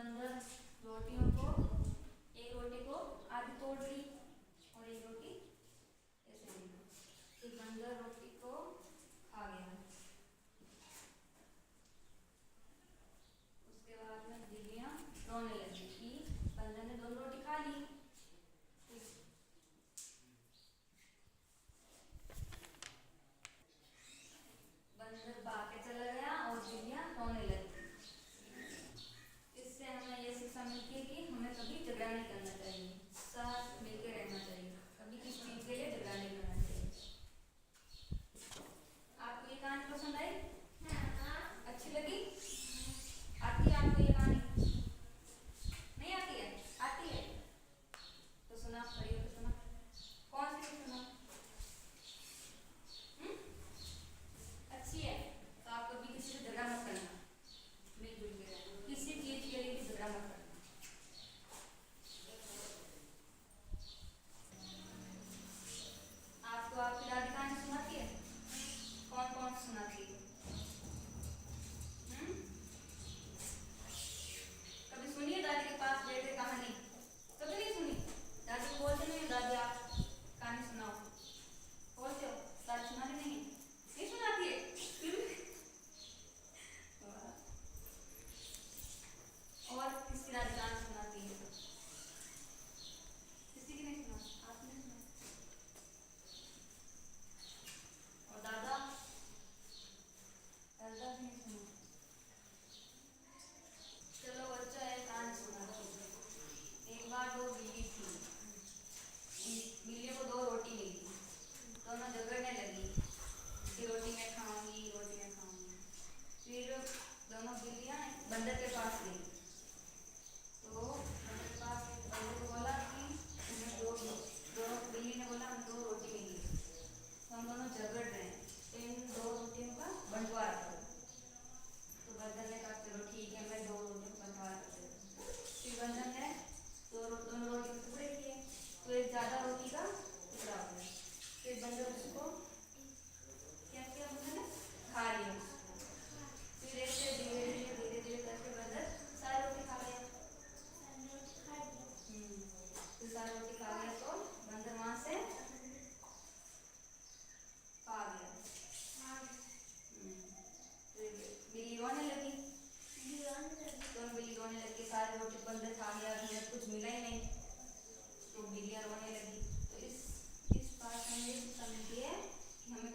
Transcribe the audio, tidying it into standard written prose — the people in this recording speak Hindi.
बंदर रोटियों को, एक रोटी को आधी तोड़ ली और एक रोटी ऐसे ली। फिर बंदर रोटी को खा गया। उसके बाद में बिल्लियां रोने लगी कि बंदर ने दोनों रोटी खा ली। बंदर भाग के चला गया और बिल्लियां रोने लगी। इससे हमें ये शिक्षा मिलती है कि हमें कभी झगड़ा नहीं करना चाहिए, साथ मिलकर रहना चाहिए, कभी किसी चीज के लिए झगड़ा नहीं करना चाहिए। आपको ये कहानी पसंद आई? अच्छी लगी? आती है आपको ये कहानी? नहीं आती है? आती है तो सुना, पढ़िए तो सुना। कौन सी सुना? अच्छी है तो आप कभी किसी से झगड़ा मत करना, मिलजुल के रहना, किसी चीज के लिए भी झगड़ा मत करना। आपको आपकी दादी कहानी सुनाती है? कौन कौन सुनाती है? कभी सुनी है दादी के पास बैठ के कहानी? कभी नहीं सुनी? दादी को बोलते नहीं दादी आप कहानी सुनाओ, बोलते हो दादी सुनाती नहीं सुनाती है? और किसकी दादी कहानी सुनाती है? किसी की नहीं सुना? आपने सुना? और दादा? दादा भी नहीं सुना? चलो बच्चा एक कहानी सुनाती हूँ। एक बार दो बिल्ली थी। बिल्लियों को दो रोटी मिली, दोनों झगड़ने लगी कि रोटी मैं खाऊंगी, रोटी मैं खाऊंगी। फिर दोनों बिल्लियां बंदर के पास गई। तो बंदर के पास बंदर को बोला कि तुम्हें दोनों बिल्ली ने बोला हमें दो रोटी मिली, तो हम दोनों झगड़ रहे हैं, तो इन दो रोटियों का बंटवारा करो। तो बंदर ने कहा चलो ठीक है, मैं दो रोटियों का बंटवारा कर देता हूँ। फिर बंदर ने दोनों रोटी के टुकड़े किए, तो एक ज्यादा रोटी का टुकड़ा हो गया। फिर बंदर उसको क्या किया, बंदर ने खा लिया। फिर ऐसे धीरे धीरे धीरे धीरे करके बंदर सारी रोटी खा गया। फिर सारी रोटी खा गया तो बंदर वहां से आ गया। बिल्ली रोने लगी, दोनों बिल्ली रोने लगी, सारी रोटी बंदर खा गया, तुम्हें कुछ मिला ही नहीं, तो बिल्लियां रोने लगी। तो इस बात में ये शिक्षा मिलती है कि हमें